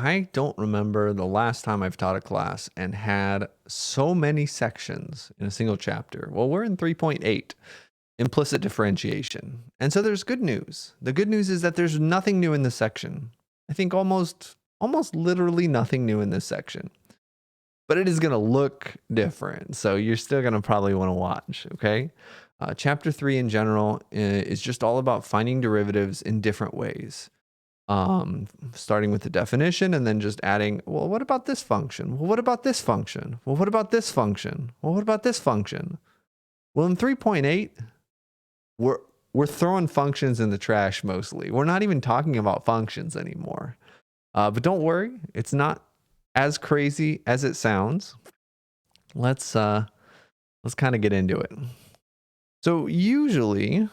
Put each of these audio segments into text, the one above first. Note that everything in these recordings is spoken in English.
I don't remember the last time I've taught a class and had so many sections in a single chapter. Well, we're in 3.8, Implicit Differentiation. And so there's good news. The good news is that there's nothing new in this section. I think almost literally nothing new in this section. But it is going to look different. So you're still going to probably want to watch, okay? Chapter 3 in general is just all about finding derivatives in different ways. Starting with the definition and then just adding, well, what about this function? Well, what about this function? Well, what about this function? Well, what about this function? Well, in 3.8, we're throwing functions in the trash mostly. We're not even talking about functions anymore. But don't worry, it's not as crazy as it sounds. Let's kind of get into it. So usually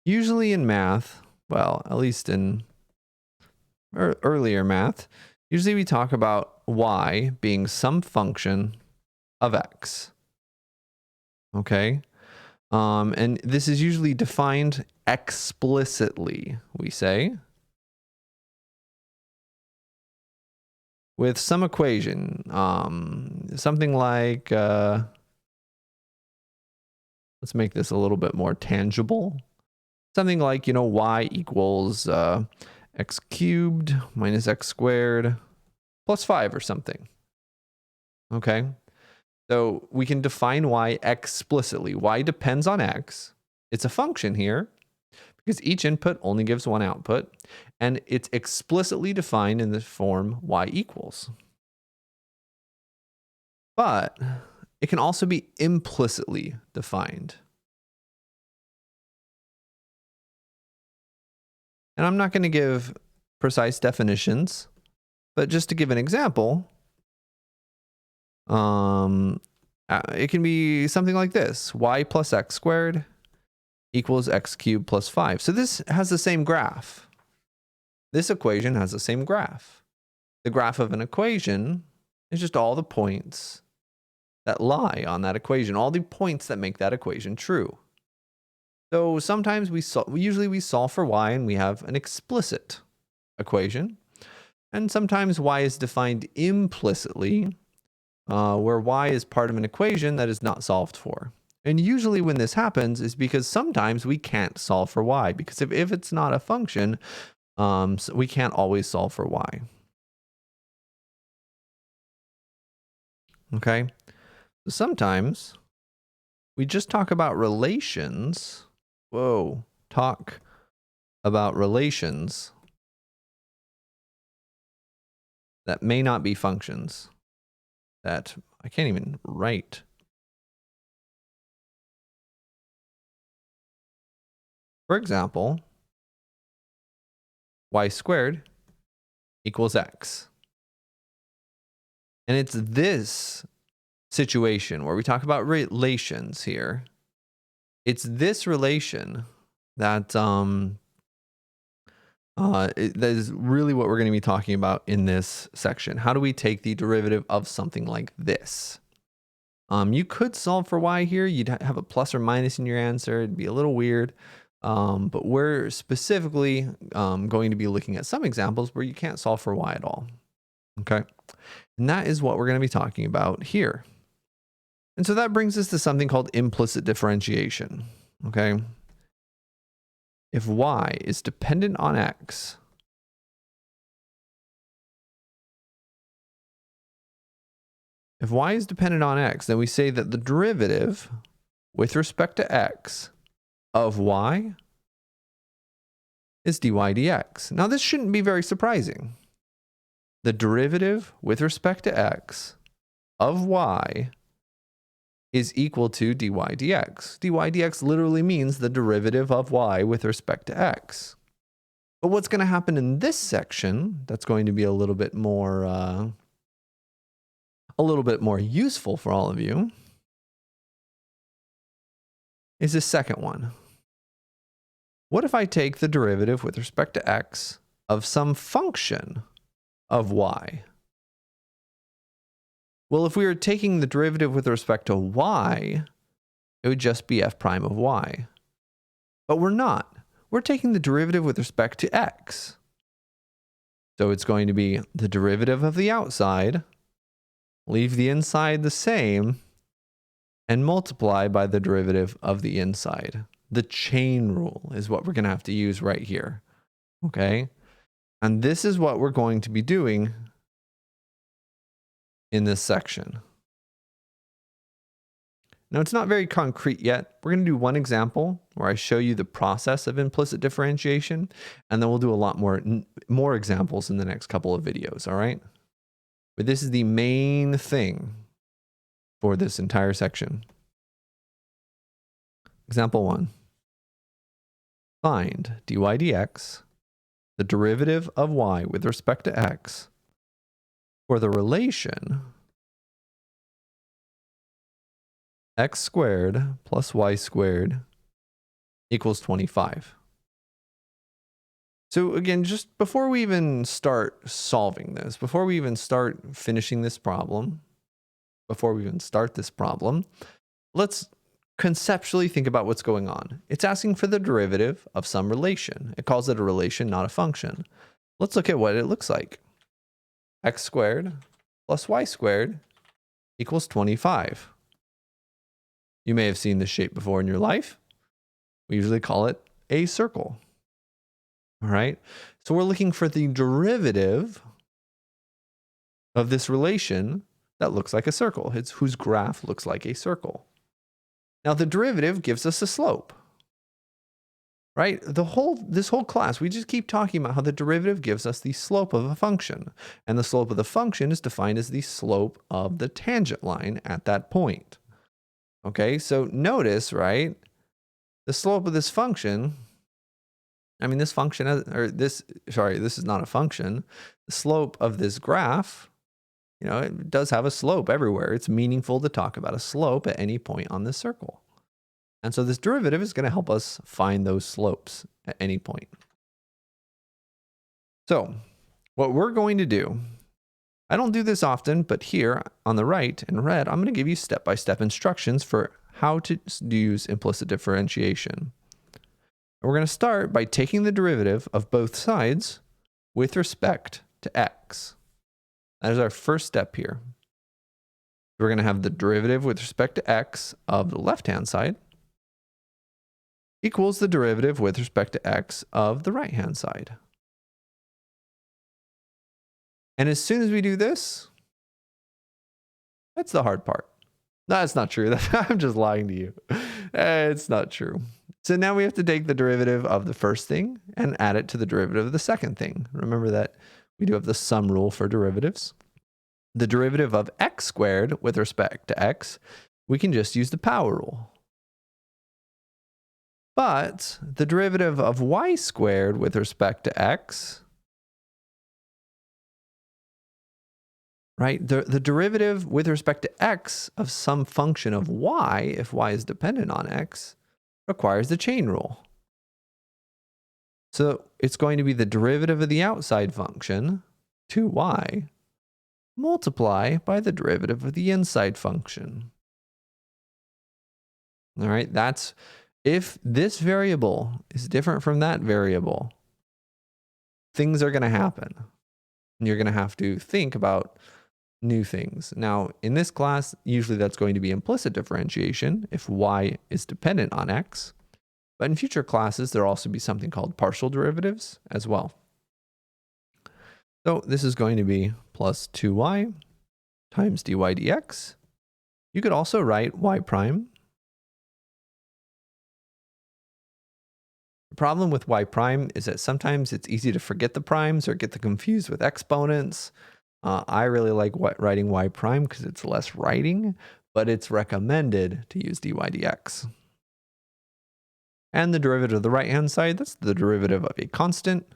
in math, well, at least in earlier math, usually we talk about y being some function of x. Okay? And this is usually defined explicitly, we say, with some equation. Something like, let's make this a little bit more tangible. Something like, y equals x cubed minus x squared plus 5 or something. Okay? So we can define y explicitly. Y depends on x. It's a function here because each input only gives one output, and it's explicitly defined in the form y equals. But it can also be implicitly defined. And I'm not going to give precise definitions, but just to give an example, it can be something like this: y plus x squared equals x cubed plus 5. So this has the same graph. This equation has the same graph. The graph of an equation is just all the points that lie on that equation, all the points that make that equation true. So sometimes we solve for y and we have an explicit equation. And sometimes y is defined implicitly, where y is part of an equation that is not solved for. And usually when this happens is because sometimes we can't solve for y, because if it's not a function, so we can't always solve for y. Okay? So sometimes we just talk about relations. Talk about relations that may not be functions, that I can't even write. For example, y squared equals x. And it's this situation where we talk about relations here. It's this relation that that is really what we're going to be talking about in this section. How do we take the derivative of something like this? You could solve for y here. You'd have a plus or minus in your answer. It'd be a little weird. But we're specifically going to be looking at some examples where you can't solve for y at all. Okay? And that is what we're going to be talking about here. And so that brings us to something called implicit differentiation. Okay? If y is dependent on x, then we say that the derivative with respect to x of y is dy dx. Now this shouldn't be very surprising. The derivative with respect to x of y is equal to dy dx. dy dx literally means the derivative of y with respect to x. But what's going to happen in this section that's going to be a little bit more useful for all of you is the second one. What if I take the derivative with respect to x of some function of y? Well, if we were taking the derivative with respect to y, it would just be f prime of y. But we're not. we're taking the derivative with respect to x. So it's going to be the derivative of the outside, leave the inside the same, and multiply by the derivative of the inside. The chain rule is what we're going to have to use right here. Okay? And this is what we're going to be doing in this section. Now, it's not very concrete yet. We're going to do one example where I show you the process of implicit differentiation, and then we'll do a lot more examples in the next couple of videos, all right? But this is the main thing for this entire section. Example 1. Find dy dx, the derivative of y with respect to x, for the relation x squared plus y squared equals 25. So again, just before we even start solving this, before we even start finishing this problem, before we even start this problem, let's conceptually think about what's going on. It's asking for the derivative of some relation. It calls it a relation, not a function. Let's look at what it looks like. X squared plus y squared equals 25. You may have seen this shape before in your life. We usually call it a circle. All right. So we're looking for the derivative of this relation that looks like a circle. It's whose graph looks like a circle. Now the derivative gives us a slope. Right? This whole class, we just keep talking about how the derivative gives us the slope of a function. And the slope of the function is defined as the slope of the tangent line at that point. Okay, so notice, right, the slope of this function, this is not a function. The slope of this graph, it does have a slope everywhere. It's meaningful to talk about a slope at any point on this circle. And so this derivative is going to help us find those slopes at any point. So what we're going to do, I don't do this often, but here on the right in red, I'm going to give you step-by-step instructions for how to use implicit differentiation. We're going to start by taking the derivative of both sides with respect to x. That is our first step here. We're going to have the derivative with respect to x of the left-hand side equals the derivative with respect to x of the right-hand side. And as soon as we do this, that's the hard part. That's not true. I'm just lying to you. It's not true. So now we have to take the derivative of the first thing and add it to the derivative of the second thing. Remember that we do have the sum rule for derivatives. The derivative of x squared with respect to x, we can just use the power rule. But the derivative of y squared with respect to x, right? The derivative with respect to x of some function of y, if y is dependent on x, requires the chain rule. So it's going to be the derivative of the outside function, 2y, multiply by the derivative of the inside function. All right, that's if this variable is different from that variable, things are going to happen. And you're going to have to think about new things. Now, in this class, usually that's going to be implicit differentiation if y is dependent on x. But in future classes, there'll also be something called partial derivatives as well. So this is going to be plus 2y times dy dx. You could also write y prime. The problem with y prime is that sometimes it's easy to forget the primes or get them confused with exponents. I really like writing y prime because it's less writing, but it's recommended to use dy dx. And the derivative of the right-hand side, that's the derivative of a constant.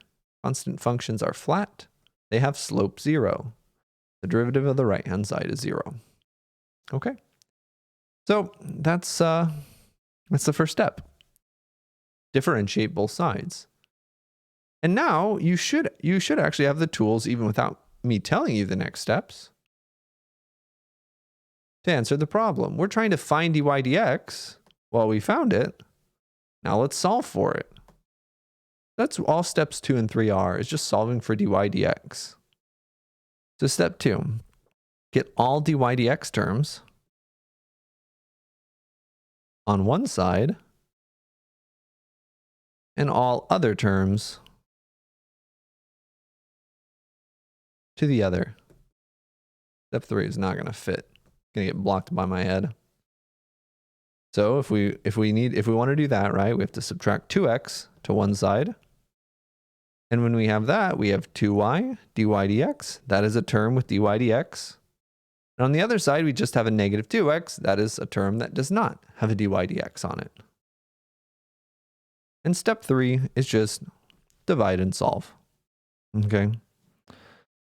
Constant functions are flat. They have slope 0. The derivative of the right-hand side is 0. Okay. So that's the first step. Differentiate both sides. And now you should actually have the tools, even without me telling you the next steps, to answer the problem. We're trying to find dy dx. Well, we found it. Now let's solve for it. That's all steps 2 and 3 are, is just solving for dy dx. So step 2, get all dy dx terms on one side and all other terms to the other. Step 3 is not going to fit. It's going to get blocked by my head. So if we want to do that, right, we have to subtract 2x to one side. And when we have that, we have 2y dy dx. That is a term with dy dx. And on the other side, we just have a negative 2x. That is a term that does not have a dy dx on it. And step 3 is just divide and solve. Okay.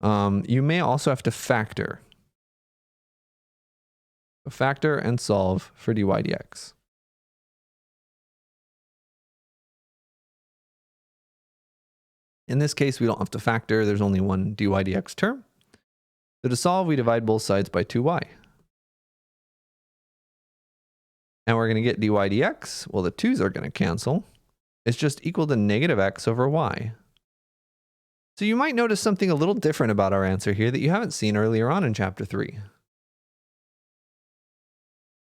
You may also have to factor. Factor and solve for dy dx. In this case, we don't have to factor. There's only one dy dx term. So to solve, we divide both sides by 2y. And we're going to get dy dx. Well, the 2's are going to cancel. It's just equal to negative x over y. So you might notice something a little different about our answer here that you haven't seen earlier on in chapter 3.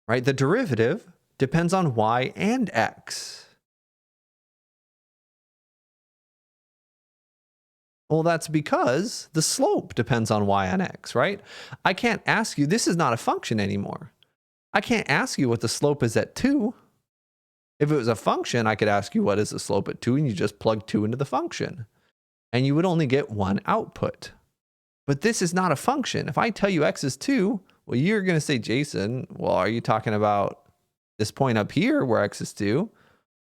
Right? The derivative depends on y and x. Well, that's because the slope depends on y and x, right? I can't ask you, this is not a function anymore. I can't ask you what the slope is at 2. If it was a function, I could ask you what is the slope at 2, and you just plug 2 into the function. And you would only get one output. But this is not a function. If I tell you x is 2, well, you're going to say, Jason, well, are you talking about this point up here where x is 2,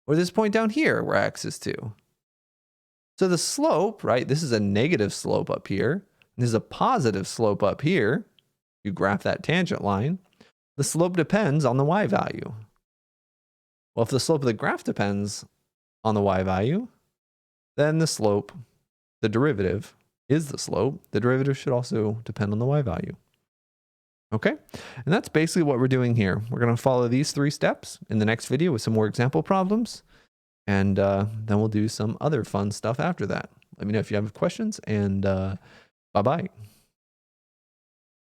or this point down here where x is 2? So the slope, right, this is a negative slope up here, and this is a positive slope up here. You graph that tangent line. The slope depends on the y value. Well, if the slope of the graph depends on the y value, then the slope, the derivative, is the slope. The derivative should also depend on the y value. Okay, and that's basically what we're doing here. We're going to follow these 3 steps in the next video with some more example problems. And then we'll do some other fun stuff after that. Let me know if you have questions, and bye-bye.